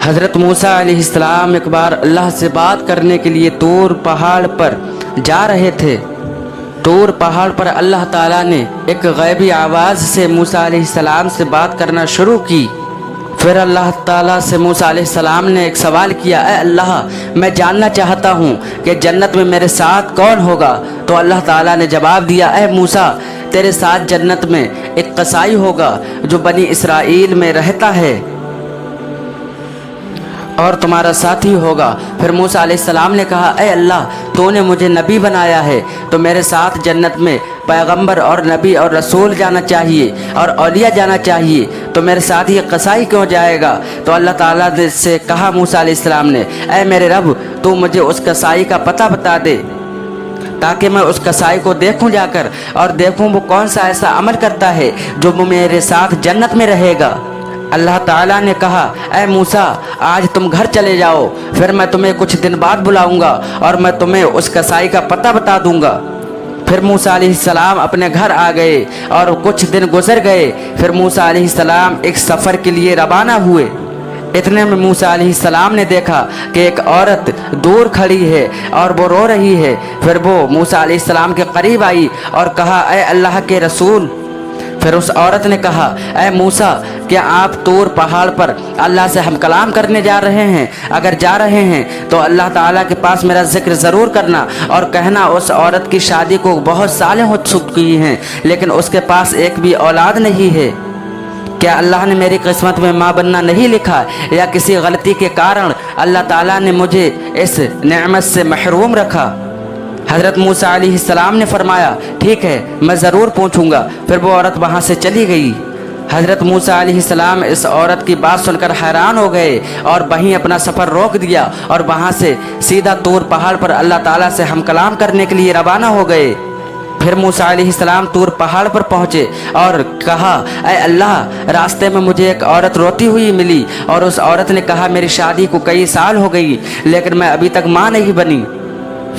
حضرت موسیٰ علیہ السلام ایک بار اللہ سے بات کرنے کے لیے طور پہاڑ پر جا رہے تھے۔ طور پہاڑ پر اللہ تعالیٰ نے ایک غیبی آواز سے موسیٰ علیہ السلام سے بات کرنا شروع کی۔ پھر اللہ تعالیٰ سے موسیٰ علیہ السلام نے ایک سوال کیا، اے اللہ، میں جاننا چاہتا ہوں کہ جنت میں میرے ساتھ کون ہوگا؟ تو اللہ تعالیٰ نے جواب دیا، اے موسیٰ، تیرے ساتھ جنت میں ایک قصائی ہوگا جو بنی اسرائیل میں رہتا ہے اور تمہارا ساتھی ہوگا۔ پھر موسیٰ علیہ السلام نے کہا، اے اللہ، تو نے مجھے نبی بنایا ہے تو میرے ساتھ جنت میں پیغمبر اور نبی اور رسول جانا چاہیے اور اولیاء جانا چاہیے، تو میرے ساتھ یہ قصائی کیوں جائے گا؟ تو اللہ تعالیٰ سے کہا موسیٰ علیہ السلام نے، اے میرے رب، تو مجھے اس قصائی کا پتہ بتا دے تاکہ میں اس قصائی کو دیکھوں جا کر اور دیکھوں وہ کون سا ایسا عمل کرتا ہے جو میرے ساتھ جنت میں رہے گا۔ اللہ تعالیٰ نے کہا، اے موسیٰ، آج تم گھر چلے جاؤ، پھر میں تمہیں کچھ دن بعد بلاؤں گا اور میں تمہیں اس قصائی کا پتہ بتا دوں گا۔ پھر موسیٰ علیہ السلام اپنے گھر آ گئے اور کچھ دن گزر گئے۔ پھر موسیٰ علیہ السلام ایک سفر کے لیے روانہ ہوئے۔ اتنے میں موسیٰ علیہ السلام نے دیکھا کہ ایک عورت دور کھڑی ہے اور وہ رو رہی ہے۔ پھر وہ موسیٰ علیہ السلام کے قریب آئی اور کہا، اے اللہ کے رسول۔ پھر اس عورت نے کہا، اے موسیٰ، کیا آپ طور پہاڑ پر اللہ سے ہم کلام کرنے جا رہے ہیں؟ اگر جا رہے ہیں تو اللہ تعالیٰ کے پاس میرا ذکر ضرور کرنا اور کہنا اس عورت کی شادی کو بہت سالیں ہو چکی ہیں لیکن اس کے پاس ایک بھی اولاد نہیں ہے۔ کیا اللہ نے میری قسمت میں ماں بننا نہیں لکھا یا کسی غلطی کے کارن اللہ تعالیٰ نے مجھے اس نعمت سے محروم رکھا؟ حضرت موسیٰ علیہ السلام نے فرمایا، ٹھیک ہے، میں ضرور پوچھوں گا۔ پھر وہ عورت وہاں سے چلی گئی۔ حضرت موسیٰ علیہ السلام اس عورت کی بات سن کر حیران ہو گئے اور وہیں اپنا سفر روک دیا اور وہاں سے سیدھا طور پہاڑ پر اللہ تعالیٰ سے ہم کلام کرنے کے لیے روانہ ہو گئے۔ پھر موسیٰ علیہ السلام طور پہاڑ پر پہنچے اور کہا، اے اللہ، راستے میں مجھے ایک عورت روتی ہوئی ملی اور اس عورت نے کہا، میری شادی کو کئی سال ہو گئی لیکن میں ابھی تک ماں نہیں بنی۔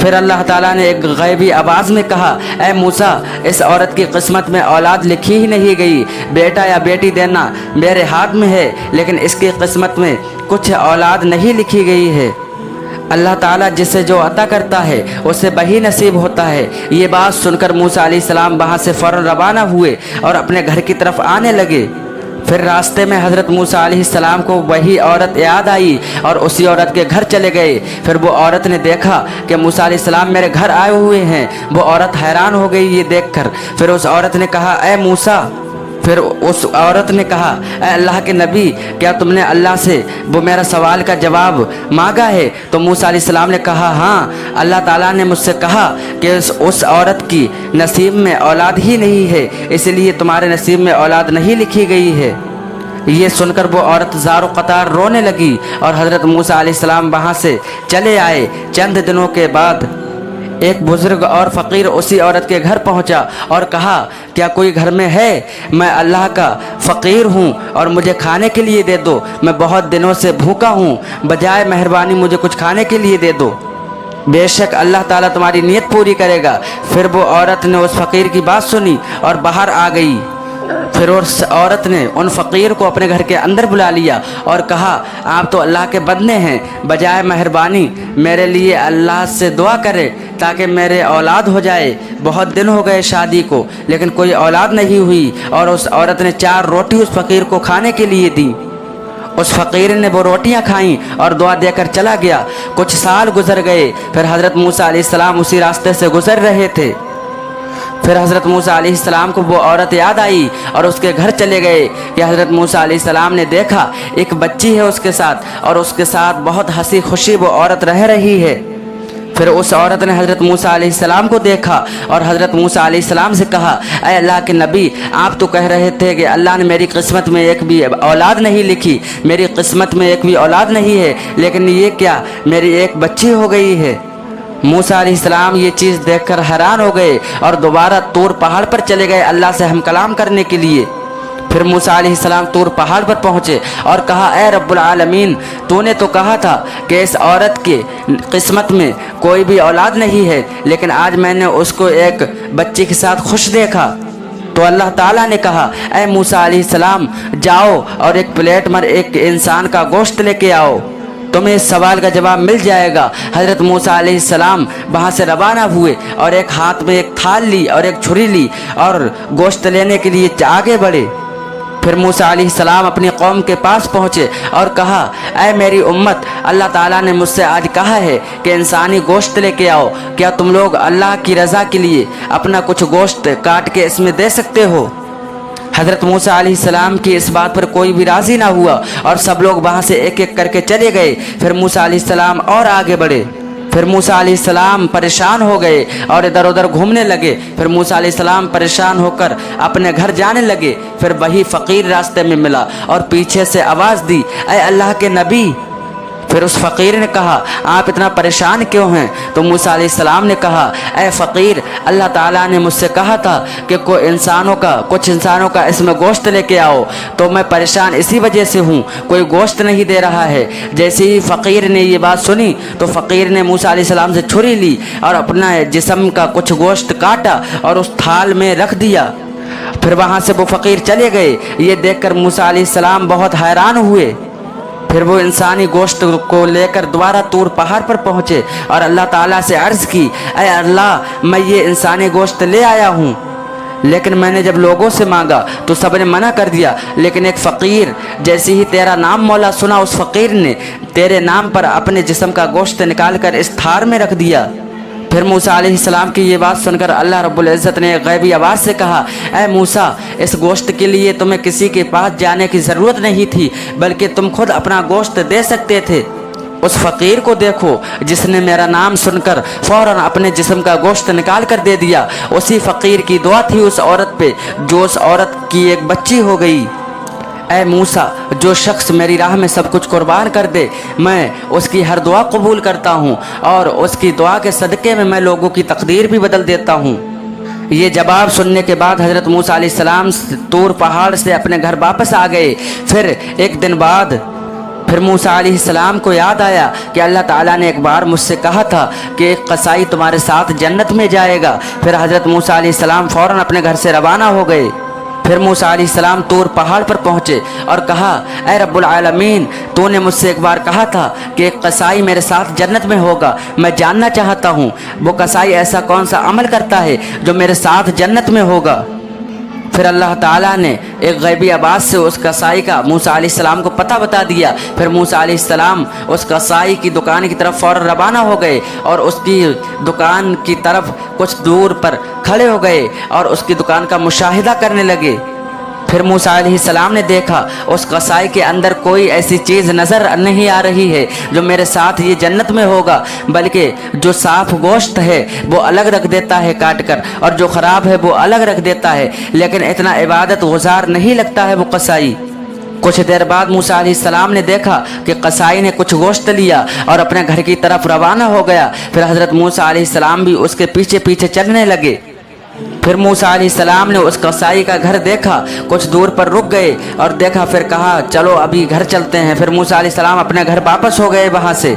پھر اللہ تعالیٰ نے ایک غیبی آواز میں کہا، اے موسیٰ، اس عورت کی قسمت میں اولاد لکھی ہی نہیں گئی، بیٹا یا بیٹی دینا میرے ہاتھ میں ہے لیکن اس کی قسمت میں کچھ اولاد نہیں لکھی گئی ہے۔ اللہ تعالیٰ جسے جو عطا کرتا ہے اسے وہی نصیب ہوتا ہے۔ یہ بات سن کر موسیٰ علیہ السلام وہاں سے فوراً روانہ ہوئے اور اپنے گھر کی طرف آنے لگے۔ پھر راستے میں حضرت موسیٰ علیہ السلام کو وہی عورت یاد آئی اور اسی عورت کے گھر چلے گئے۔ پھر وہ عورت نے دیکھا کہ موسیٰ علیہ السلام میرے گھر آئے ہوئے ہیں۔ وہ عورت حیران ہو گئی یہ دیکھ کر۔ پھر اس عورت نے کہا، اے موسیٰ، پھر اس عورت نے کہا، اے اللہ کے نبی، کیا تم نے اللہ سے وہ میرا سوال کا جواب مانگا ہے؟ تو موسیٰ علیہ السلام نے کہا، ہاں، اللہ تعالیٰ نے مجھ سے کہا کہ اس عورت کی نصیب میں اولاد ہی نہیں ہے، اس لیے تمہارے نصیب میں اولاد نہیں لکھی گئی ہے۔ یہ سن کر وہ عورت زار و قطار رونے لگی اور حضرت موسیٰ علیہ السلام وہاں سے چلے آئے۔ چند دنوں کے بعد ایک بزرگ اور فقیر اسی عورت کے گھر پہنچا اور کہا، کیا کوئی گھر میں ہے؟ میں اللہ کا فقیر ہوں اور مجھے کھانے کے لیے دے دو، میں بہت دنوں سے بھوکا ہوں، بجائے مہربانی مجھے کچھ کھانے کے لیے دے دو، بے شک اللہ تعالیٰ تمہاری نیت پوری کرے گا۔ پھر وہ عورت نے اس فقیر کی بات سنی اور باہر آ گئی۔ پھر اس عورت نے ان فقیر کو اپنے گھر کے اندر بلا لیا اور کہا، آپ تو اللہ کے بندے ہیں، بجائے مہربانی میرے لیے اللہ سے دعا کرے تاکہ میرے اولاد ہو جائے۔ بہت دن ہو گئے شادی کو لیکن کوئی اولاد نہیں ہوئی۔ اور اس عورت نے 4 روٹی اس فقیر کو کھانے کے لیے دی۔ اس فقیر نے وہ روٹیاں کھائیں اور دعا دے کر چلا گیا۔ کچھ سال گزر گئے۔ پھر حضرت موسیٰ علیہ السلام اسی راستے سے گزر رہے تھے۔ پھر حضرت موسیٰ علیہ السلام کو وہ عورت یاد آئی اور اس کے گھر چلے گئے کہ حضرت موسیٰ علیہ السلام نے دیکھا ایک بچی ہے اس کے ساتھ اور اس کے ساتھ بہت ہنسی خوشی وہ عورت رہ رہی ہے۔ پھر اس عورت نے حضرت موسیٰ علیہ السلام کو دیکھا اور حضرت موسیٰ علیہ السلام سے کہا، اے اللہ کے نبی، آپ تو کہہ رہے تھے کہ اللہ نے میری قسمت میں ایک بھی اولاد نہیں لکھی، میری قسمت میں ایک بھی اولاد نہیں ہے، لیکن یہ کیا، میری ایک بچی ہو گئی ہے۔ موسیٰ علیہ السلام یہ چیز دیکھ کر حیران ہو گئے اور دوبارہ طور پہاڑ پر چلے گئے اللہ سے ہم کلام کرنے کے لیے۔ پھر موسیٰ علیہ السلام طور پہاڑ پر پہنچے اور کہا، اے رب العالمین، تو نے تو کہا تھا کہ اس عورت کی قسمت میں کوئی بھی اولاد نہیں ہے لیکن آج میں نے اس کو ایک بچی کے ساتھ خوش دیکھا۔ तो अल्लाह ताला ने कहा, ऐ मूसा अलैहिस्सलाम जाओ और एक प्लेट में एक इंसान का गोश्त लेके आओ, तुम्हें इस सवाल का जवाब मिल जाएगा। हज़रत मूसा अलैहिस्सलाम वहाँ से रवाना हुए और एक हाथ में एक थाल ली और एक छुरी ली और गोश्त लेने के लिए आगे बढ़े। फिर मूसा अलैहिस्सलाम अपनी कौम के पास पहुँचे और कहा, ऐ मेरी उम्मत, अल्लाह ताला ने मुझसे आज कहा है कि इंसानी गोश्त लेके आओ, क्या तुम लोग अल्लाह की रज़ा के लिए अपना कुछ गोश्त काट के इसमें दे सकते हो? हज़रत मूसा अलैहिस्सलाम की इस बात पर कोई भी राज़ी ना हुआ और सब लोग वहाँ से एक एक करके चले गए। फिर मूसा अलैहिस्सलाम और आगे बढ़े। फिर मूसा अलैहिस्सलाम परेशान हो गए और इधर उधर घूमने लगे। फिर मूसा अलैहिस्सलाम परेशान होकर अपने घर जाने लगे। फिर वही फ़कीर रास्ते में मिला और पीछे से आवाज़ दी, ऐ अल्लाह के नबी। फिर उस फ़कीर ने कहा, आप इतना परेशान क्यों हैं? तो मूसा अलैहिस्सलाम ने कहा, ऐ फ़कीर, अल्लाह ताला ने मुझसे कहा था कि कुछ इंसानों का इसमें गोश्त लेके आओ, तो मैं परेशान इसी वजह से हूँ, कोई गोश्त नहीं दे रहा है। जैसे ही फ़कीर ने ये बात सुनी तो फ़कीर ने मूसा अलैहिस्सलाम से छुरी ली और अपना जिस्म का कुछ गोश्त काटा और उस थाल में रख दिया। फिर वहाँ से वो फ़कीर चले गए। ये देखकर मूसा अलैहिस्सलाम बहुत हैरान हुए। फिर वो इंसानी गोश्त को लेकर दोबारा तूर पहाड़ पर पहुँचे और अल्लाह ताला से अर्ज़ की, ऐ अल्लाह, मैं ये इंसानी गोश्त ले आया हूँ, लेकिन मैंने जब लोगों से मांगा तो सब ने मना कर दिया। लेकिन एक फ़कीर, जैसे ही तेरा नाम मौला सुना, उस फ़कीर ने तेरे नाम पर अपने जिस्म का गोश्त निकाल कर इस थार में रख दिया। फिर मूसा अलैहिस्सलाम की ये बात सुनकर अल्लाह रब्बुल इज़्ज़त ने गैबी आवाज़ से कहा, ऐ मूसा, इस गोश्त के लिए तुम्हें किसी के पास जाने की ज़रूरत नहीं थी, बल्कि तुम खुद अपना गोश्त दे सकते थे। उस फ़कीर को देखो जिसने मेरा नाम सुनकर फ़ौरन अपने जिस्म का गोश्त निकाल कर दे दिया। उसी फ़कीर की दुआ थी उस औरत पे, जो उस औरत की एक बच्ची हो गई। ऐ मूसा, जो शख्स मेरी राह में सब कुछ कुर्बान कर दे, मैं उसकी हर दुआ कबूल करता हूँ और उसकी दुआ के सदक़े में मैं लोगों की तकदीर भी बदल देता हूँ। ये जवाब सुनने के बाद हज़रत मूसा अलैहिस्सलाम तूर पहाड़ से अपने घर वापस आ गए। फिर एक दिन बाद फिर मूसा अलैहिस्सलाम को याद आया कि अल्लाह ताला ने एक बार मुझसे कहा था कि एक कसाई तुम्हारे साथ जन्नत में जाएगा। फिर हज़रत मूसा अलैहिस्सलाम फ़ौरन अपने घर से रवाना हो गए। फिर मूसा अलैहिस्सलाम तूर पहाड़ पर पहुँचे और कहा, ऐ रब्बुल आलमीन, तूने मुझसे एक बार कहा था कि एक कसाई मेरे साथ जन्नत में होगा। मैं जानना चाहता हूँ वो कसाई ऐसा कौन सा अमल करता है जो मेरे साथ जन्नत में होगा। फिर अल्लाह ताला ने एक गैबी आवाज़ से उस कसाई का मूसा अलैहिस्सलाम को पता बता दिया। फिर मूसा अलैहिस्सलाम उस कसाई की दुकान की तरफ फ़ौरन रवाना हो गए और उसकी दुकान की तरफ कुछ दूर पर खड़े हो गए और उसकी दुकान का मुशाहिदा करने लगे। फिर मूसा अलैहिस्सलाम ने देखा उस कसाई के अंदर कोई ऐसी चीज़ नज़र नहीं आ रही है जो मेरे साथ ये जन्नत में होगा, बल्कि जो साफ़ गोश्त है वो अलग रख देता है काट कर, और जो ख़राब है वो अलग रख देता है, लेकिन इतना इबादत गुज़ार नहीं लगता है वो कसाई। कुछ देर बाद मूसा अलैहिस्सलाम ने देखा कि कसाई ने कुछ गोश्त लिया और अपने घर की तरफ रवाना हो गया। फिर हज़रत मूसा अलैहिस्सलाम भी उसके पीछे पीछे चलने लगे। फिर मूसा अलैहिस्सलाम ने उस कसाई का घर देखा, कुछ दूर पर रुक गए और देखा, फिर कहा, चलो अभी घर चलते हैं। फिर मूसा अलैहिस्सलाम अपने घर वापस हो गए वहाँ से।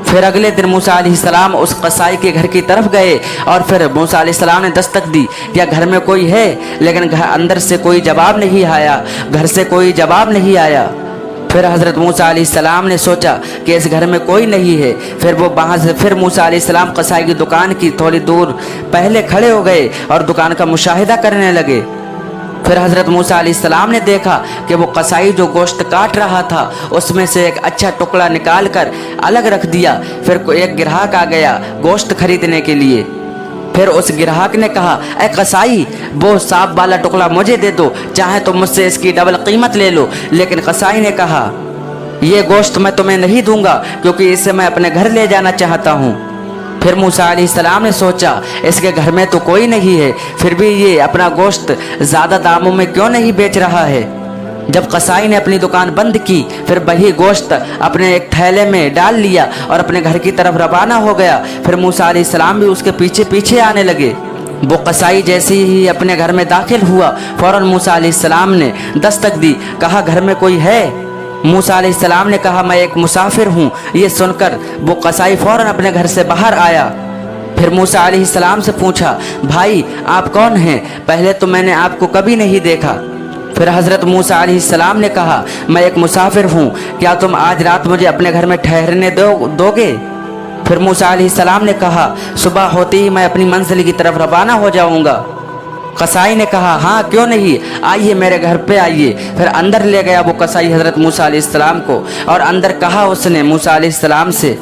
फिर अगले दिन मूसा अलैहिस्सलाम उस कसाई के घर की तरफ गए और फिर मूसा अलैहिस्सलाम ने दस्तक दी, क्या घर में कोई है? लेकिन घर अंदर से कोई जवाब नहीं आया, घर से कोई जवाब नहीं आया। फिर हज़रत मूसा अलैहिस्सलाम ने सोचा कि इस घर में कोई नहीं है। फिर वो वहाँ से फिर मूसा अलैहिस्सलाम कसाई की दुकान की थोड़ी दूर पहले खड़े हो गए और दुकान का मुशाहिदा करने लगे। फिर हज़रत मूसा अलैहिस्सलाम ने देखा कि वो कसाई जो गोश्त काट रहा था उसमें से एक अच्छा टुकड़ा निकाल कर अलग रख दिया। फिर एक ग्राहक आ गया गोश्त खरीदने के लिए। फिर उस ग्राहक ने कहा, ऐ कसाई, वो सांप वाला टुकड़ा मुझे दे दो, चाहे तो मुझसे इसकी डबल कीमत ले लो। लेकिन कसाई ने कहा, ये गोश्त मैं तुम्हें नहीं दूंगा क्योंकि इसे मैं अपने घर ले जाना चाहता हूँ। फिर मूसा अलैहिस्सलाम ने सोचा इसके घर में तो कोई नहीं है, फिर भी ये अपना गोश्त ज़्यादा दामों में क्यों नहीं बेच रहा है। जब कसाई ने अपनी दुकान बंद की, फिर वही गोश्त अपने एक थैले में डाल लिया और अपने घर की तरफ रवाना हो गया। फिर मूसा अलैहिस्सलाम भी उसके पीछे पीछे आने लगे। वो कसाई जैसे ही अपने घर में दाखिल हुआ, फ़ौरन मूसा अलैहिस्सलाम ने दस्तक दी, कहा, घर में कोई है? मूसा अलैहिस्सलाम ने कहा, मैं एक मुसाफिर हूँ। ये सुनकर वो कसाई फ़ौरन अपने घर से बाहर आया। फिर मूसा अलैहिस्सलाम से पूछा, भाई आप कौन हैं? पहले तो मैंने आपको कभी नहीं देखा। फिर हज़रत मूसा अलैहिस्सलाम ने कहा, मैं एक मुसाफिर हूँ, क्या तुम आज रात मुझे अपने घर में ठहरने दोगे? फिर मूसा अलैहिस्सलाम ने कहा, सुबह होते ही मैं अपनी मंजिल की तरफ रवाना हो जाऊँगा। कसाई ने कहा, हाँ क्यों नहीं, आइए मेरे घर पे आइए। फिर अंदर ले गया वो कसाई हज़रत मूसा अलैहिस्सलाम को, और अंदर कहा उसने मूसा अलैहिस्सलाम से।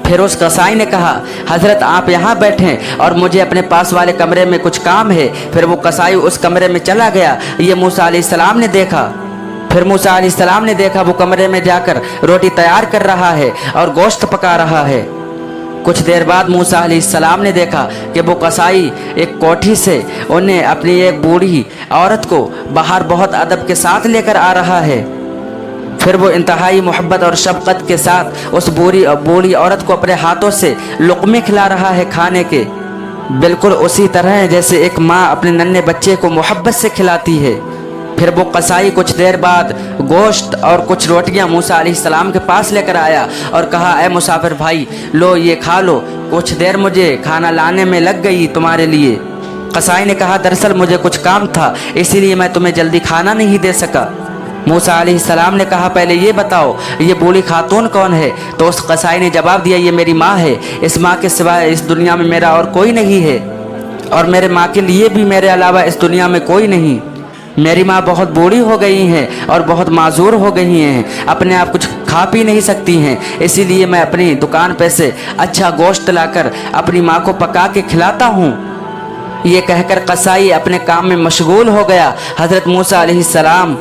फिर उस कसाई ने कहा, हज़रत आप यहाँ बैठें और मुझे अपने पास वाले कमरे में कुछ काम है। फिर वो कसाई उस कमरे में चला गया। ये मूसा अलैहिस्सलाम ने देखा। फिर मूसा अलैहिस्सलाम ने देखा वो कमरे में जाकर रोटी तैयार कर रहा है और गोश्त पका रहा है। कुछ देर बाद मूसा अलैहिस्सलाम ने देखा कि वो कसाई एक कोठी से उन्हें अपनी एक बूढ़ी औरत को बाहर बहुत अदब के साथ लेकर आ रहा है। फिर वो इंतहाई मोहब्बत और शफ़क़त के साथ उस बूढ़ी औरत को अपने हाथों से लुक़मे खिला रहा है खाने के, बिल्कुल उसी तरह जैसे एक माँ अपने नन्हे बच्चे को मोहब्बत से खिलाती है। फिर वो कसाई कुछ देर बाद गोश्त और कुछ रोटियां मूसा अलैहिस्सलाम के पास लेकर आया और कहा, ऐ मुसाफिर भाई, लो ये खा लो, कुछ देर मुझे खाना लाने में लग गई तुम्हारे लिए। कसाई ने कहा, दरअसल मुझे कुछ काम था, इसीलिए मैं तुम्हें जल्दी खाना नहीं दे सका। मूसा अलैहिस्सलाम ने कहा, पहले ये बताओ ये बूढ़ी खातून कौन है? तो उस कसाई ने जवाब दिया, ये मेरी माँ है, इस माँ के सिवाय इस दुनिया में मेरा और कोई नहीं है, और मेरे माँ के लिए भी मेरे अलावा इस दुनिया में कोई नहीं। मेरी माँ बहुत बूढ़ी हो गई हैं और बहुत माजूर हो गई हैं, अपने आप कुछ खा पी नहीं सकती हैं, इसीलिए मैं अपनी दुकान पे से अच्छा गोश्त लाकर अपनी माँ को पका के खिलाता हूँ। ये कहकर कसाई अपने काम में मशगूल हो गया। हज़रत मूसा अलैहिस्सलाम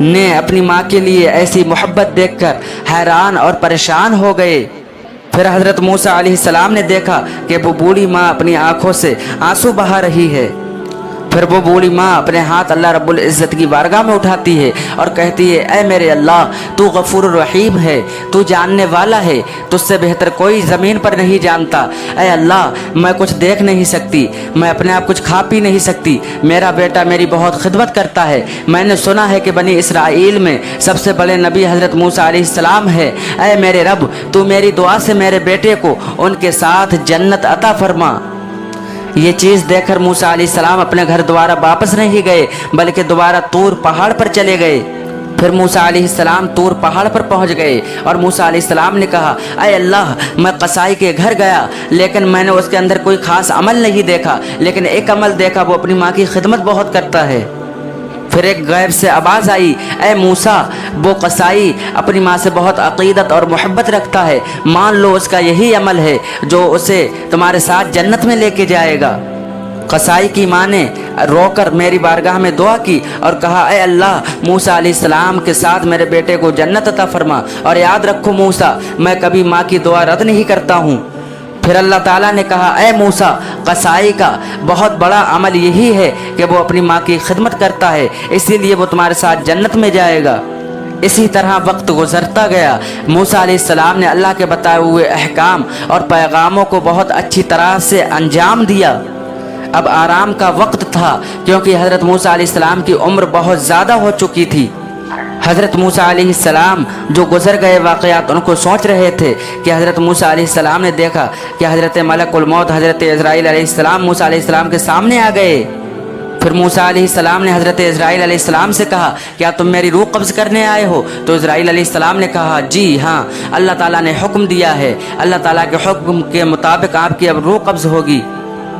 ने अपनी माँ के लिए ऐसी मोहब्बत देखकर हैरान और परेशान हो गए। फिर हज़रत मूसा अलैहिस्सलाम ने देखा कि वो बूढ़ी माँ अपनी आँखों से आंसू बहा रही है। फिर वो बूढ़ी माँ अपने हाथ अल्लाह रब्बुल इज़्ज़त की बारगाह में उठाती है और कहती है, ऐ मेरे अल्लाह, तू गफ़ूर रहीम है, तू जानने वाला है, तुझसे बेहतर कोई ज़मीन पर नहीं जानता। ऐ अल्लाह, मैं कुछ देख नहीं सकती, मैं अपने आप कुछ खा पी नहीं सकती, मेरा बेटा मेरी बहुत खिदमत करता है। मैंने सुना है कि बनी इसराइल में सबसे बड़े नबी हज़रत मूसा अलैहिस्सलाम है। ऐ मेरे रब, तू मेरी दुआ से मेरे बेटे को उनके साथ जन्नत अता फरमा। ये चीज़ देखकर मूसा अलैहिस्सलाम अपने घर दोबारा वापस नहीं गए, बल्कि दोबारा तूर पहाड़ पर चले गए। फिर मूसा अलैहिस्सलाम तूर पहाड़ पर पहुंच गए और मूसा अलैहिस्सलाम ने कहा, ऐ अल्लाह, मैं कसाई के घर गया, लेकिन मैंने उसके अंदर कोई ख़ास अमल नहीं देखा, लेकिन एक अमल देखा, वो अपनी माँ की खिदमत बहुत करता है। फिर एक गैब से आवाज़ आई, ऐ मूसा, वो कसाई अपनी माँ से बहुत अक़ीदत और मोहब्बत रखता है, मान लो उसका यही अमल है जो उसे तुम्हारे साथ जन्नत में लेके जाएगा। कसाई की माँ ने रोकर मेरी बारगाह में दुआ की और कहा, ऐ अल्लाह, मूसा अलैहिस्सलाम के साथ मेरे बेटे को जन्नत अता फरमा, और याद रखो मूसा, मैं कभी माँ की दुआ रद्द नहीं करता हूँ। फिर अल्लाह ताला ने कहा, ऐ मूसा, कसाई का बहुत बड़ा अमल यही है कि वो अपनी माँ की खिदमत करता है, इसीलिए वो तुम्हारे साथ जन्नत में जाएगा। इसी तरह वक्त गुजरता गया। मूसा अलैहिस्सलाम ने अल्लाह के बताए हुए अहकाम और पैगामों को बहुत अच्छी तरह से अंजाम दिया। अब आराम का वक्त था, क्योंकि हज़रत मूसा अलैहिस्सलाम की उम्र बहुत ज़्यादा हो चुकी थी। हज़रत मूसा अलैहिस्सलाम जो गुज़र गए वाक़यात उनको सोच रहे थे कि हज़रत मूसा अलैहिस्सलाम ने देखा कि हज़रत मलकुल मौत हज़रत इज़राइल अलैहिस्सलाम मूसा अलैहिस्सलाम के सामने आ गए। फिर मूसा अलैहिस्सलाम ने हज़रत इज़राइल अलैहिस्सलाम से कहा, क्या तुम मेरी रूह कब्ज़ करने आए हो? तो इज़राइल अलैहिस्सलाम ने कहा, जी हाँ, अल्लाह ताला ने हुक्म दिया है, अल्लाह ताला के हुक्म के मुताबिक आपकी अब रूह कब्ज़ होगी।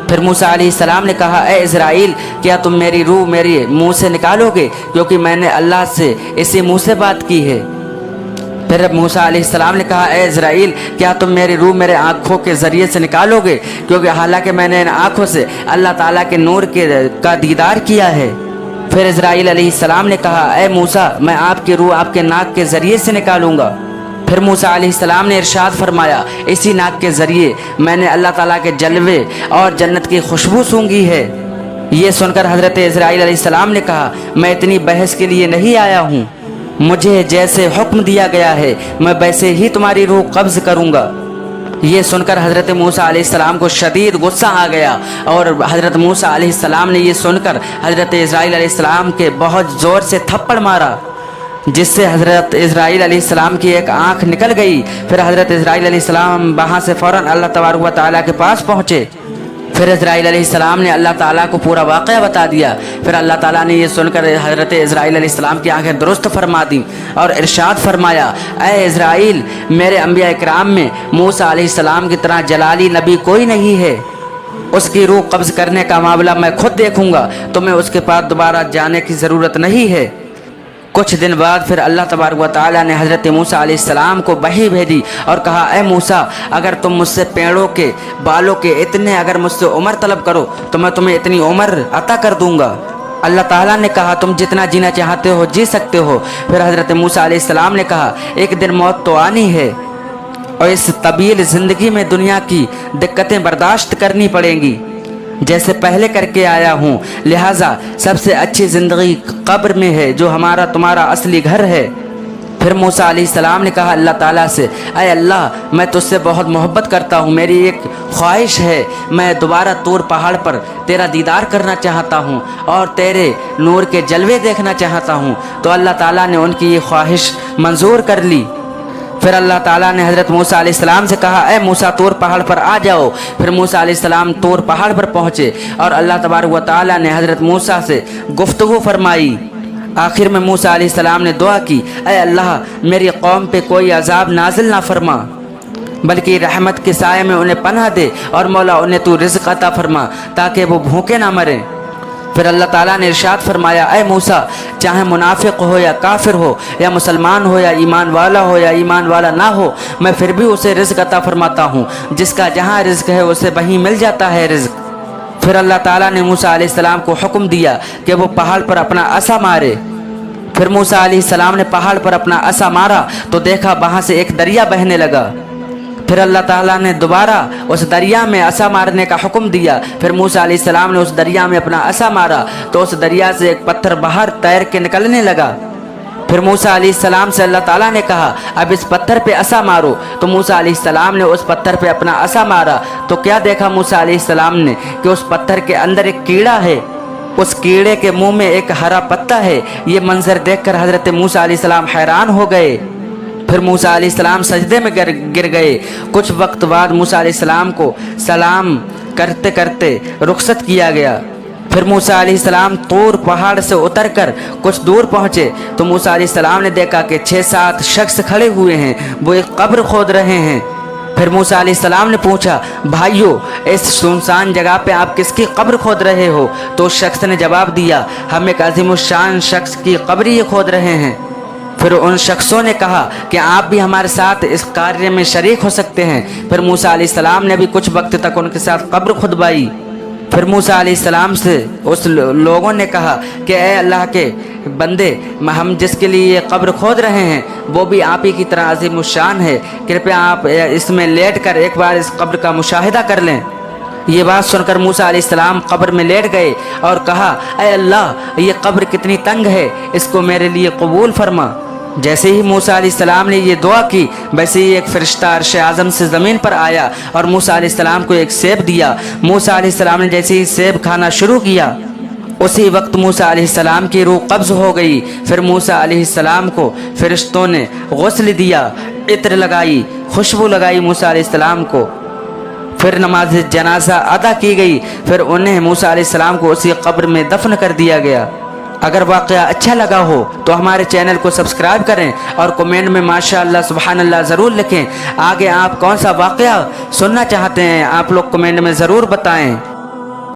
फिर मूसा अलैहिस्सलाम ने कहा, ए इज़राइल, क्या तुम मेरी रूह मेरे मुंह से निकालोगे, क्योंकि मैंने अल्लाह से इसी मुंह से बात की है। फिर मूसा अलैहिस्सलाम ने कहा, ए इज़राइल, क्या तुम मेरी रूह मेरे आँखों के ज़रिए से निकालोगे, क्योंकि हालांकि मैंने इन आँखों से अल्लाह ताला के नूर का दीदार किया है। फिर इज़राइल अलैहिस्सलाम ने कहा, ए मूसा, मैं आपकी रूह आपके नाक के ज़रिए से निकालूँगा। फिर मूसा अलैहिस्सलाम ने इरशाद फरमाया, इसी नाक के ज़रिए मैंने अल्लाह ताला के जलवे और जन्नत की खुशबू सूंघी है। ये सुनकर हज़रत इज़राइल अलैहिस्सलाम ने कहा, मैं इतनी बहस के लिए नहीं आया हूँ, मुझे जैसे हुक्म दिया गया है मैं वैसे ही तुम्हारी रूह कब्ज़ करूँगा। ये सुनकर हज़रत मूसा अलैहिस्सलाम को शदीद गुस्सा आ गया, और हज़रत मूसा अलैहिस्सलाम ने ये सुनकर हज़रत इज़राइल अलैहिस्सलाम के बहुत ज़ोर से थप्पड़ मारा, जिससे हज़रत इज़राइल अलैहिस्सलाम की एक आँख निकल गई। फिर हज़रत इज़राइल अलैहिस्सलाम वहाँ से फ़ौरन अल्लाह तबारक व तआला के पास पहुँचे پھر اسرائیل علیہ السلام نے اللہ تعالیٰ کو پورا واقعہ بتا دیا۔ پھر اللہ تعالیٰ نے یہ سن کر حضرت اسرائیل علیہ السلام کی آنکھیں درست فرما دیں اور ارشاد فرمایا، اے اسرائیل، میرے انبیاء اکرام میں موسیٰ علیہ السلام کی طرح جلالی نبی کوئی نہیں ہے۔ اس کی روح قبض کرنے کا معاملہ میں خود دیکھوں گا، تمہیں اس کے پاس دوبارہ جانے کی ضرورت نہیں ہے۔ کچھ دن بعد پھر اللہ تبارک و تعالیٰ نے حضرت موسیٰ علیہ السلام کو وحی بھیجی اور کہا، اے موسیٰ، اگر تم مجھ سے پیڑوں کے بالوں کے اتنے اگر مجھ سے عمر طلب کرو تو میں تمہیں اتنی عمر عطا کر دوں گا۔ اللہ تعالیٰ نے کہا، تم جتنا جینا چاہتے ہو جی سکتے ہو۔ پھر حضرت موسیٰ علیہ السلام نے کہا، ایک دن موت تو آنی ہے اور اس طویل زندگی میں دنیا کی دقتیں برداشت کرنی پڑیں گی جیسے پہلے کر کے آیا ہوں، لہٰذا سب سے اچھی زندگی قبر میں ہے جو ہمارا تمہارا اصلی گھر ہے۔ پھر موسیٰ علیہ السلام نے کہا اللہ تعالیٰ سے، اے اللہ، میں تجھ سے بہت محبت کرتا ہوں، میری ایک خواہش ہے، میں دوبارہ طور پہاڑ پر تیرا دیدار کرنا چاہتا ہوں اور تیرے نور کے جلوے دیکھنا چاہتا ہوں۔ تو اللہ تعالیٰ نے ان کی یہ خواہش منظور کر لی۔ پھر اللہ تعالیٰ نے حضرت موسیٰ علیہ السلام سے کہا، اے موسیٰ، طور پہاڑ پر آ جاؤ۔ پھر موسیٰ علیہ السلام طور پہاڑ پر پہنچے اور اللہ تبارک و تعالیٰ نے حضرت موسیٰ سے گفتگو فرمائی۔ آخر میں موسیٰ علیہ السلام نے دعا کی، اے اللہ، میری قوم پہ کوئی عذاب نازل نہ فرما، بلکہ رحمت کے سائے میں انہیں پناہ دے، اور مولا انہیں تو رزق عطا فرما تاکہ وہ بھوکے نہ مریں۔ پھر اللہ تعالیٰ نے ارشاد فرمایا، اے موسیٰ، چاہے منافق ہو یا کافر ہو یا مسلمان ہو یا ایمان والا ہو یا ایمان والا نہ ہو، میں پھر بھی اسے رزق عطا فرماتا ہوں، جس کا جہاں رزق ہے اسے وہیں مل جاتا ہے رزق۔ پھر اللہ تعالیٰ نے موسیٰ علیہ السلام کو حکم دیا کہ وہ پہاڑ پر اپنا عصا مارے۔ پھر موسیٰ علیہ السلام نے پہاڑ پر اپنا عصا مارا تو دیکھا وہاں سے ایک دریا بہنے لگا۔ پھر اللہ تعالیٰ نے دوبارہ اس دریا میں عصا مارنے کا حکم دیا۔ پھر موسیٰ علیہ السلام نے اس دریا میں اپنا عصا مارا تو اس دریا سے ایک پتھر باہر تیر کے نکلنے لگا۔ پھر موسیٰ علیہ السلام سے اللہ تعالیٰ نے کہا، اب اس پتھر پہ عصا مارو۔ تو موسیٰ علیہ السلام نے اس پتھر پہ اپنا عصا مارا تو کیا دیکھا موسیٰ علیہ السلام نے کہ اس پتھر کے اندر ایک کیڑا ہے، اس کیڑے کے منہ میں ایک ہرا پتا ہے۔ یہ منظر دیکھ کر حضرت موسیٰ علیہ السلام حیران ہو گئے۔ پھر موسیٰ علیہ السلام سجدے میں گر گئے۔ کچھ وقت بعد موسیٰ علیہ السلام کو سلام کرتے کرتے رخصت کیا گیا۔ پھر موسیٰ علیہ السلام طور پہاڑ سے اتر کر کچھ دور پہنچے تو موسیٰ علیہ السلام نے دیکھا کہ 6-7 شخص کھڑے ہوئے ہیں، وہ ایک قبر کھود رہے ہیں۔ پھر موسیٰ علیہ السلام نے پوچھا، بھائیو، اس سنسان جگہ پہ آپ کس کی قبر کھود رہے ہو؟ تو اس شخص نے جواب دیا، ہم ایک عظیم الشان شخص کی قبر ہی کھود رہے ہیں۔ پھر ان شخصوں نے کہا کہ آپ بھی ہمارے ساتھ اس کاریہ میں شریک ہو سکتے ہیں۔ پھر موسیٰ علیہ السلام نے بھی کچھ وقت تک ان کے ساتھ قبر کھدوائی۔ پھر موسیٰ علیہ السلام سے اس لوگوں نے کہا کہ اے اللہ کے بندے، ہم جس کے لیے یہ قبر کھود رہے ہیں وہ بھی آپ ہی کی طرح عظیم الشان ہے، کرپیا آپ اس میں لیٹ کر ایک بار اس قبر کا مشاہدہ کر لیں۔ یہ بات سن کر موسیٰ علیہ السلام قبر میں لیٹ گئے اور کہا، اے اللہ، یہ قبر کتنی تنگ ہے، اس کو میرے لیے قبول فرما۔ جیسے ہی موسیٰ علیہ السلام نے یہ دعا کی، ویسے ہی ایک فرشتہ عرش اعظم سے زمین پر آیا اور موسیٰ علیہ السلام کو ایک سیب دیا۔ موسیٰ علیہ السلام نے جیسے ہی سیب کھانا شروع کیا، اسی وقت موسیٰ علیہ السلام کی روح قبض ہو گئی۔ پھر موسیٰ علیہ السلام کو فرشتوں نے غسل دیا، عطر لگائی، خوشبو لگائی موسیٰ علیہ السلام کو۔ پھر نماز جنازہ ادا کی گئی۔ پھر انہیں موسیٰ علیہ السلام کو اسی قبر میں دفن کر دیا گیا۔ اگر واقعہ اچھا لگا ہو تو ہمارے چینل کو سبسکرائب کریں اور کمنٹ میں ماشاءاللہ سبحان اللہ ضرور لکھیں۔ آگے آپ کون سا واقعہ سننا چاہتے ہیں آپ لوگ کمنٹ میں ضرور بتائیں۔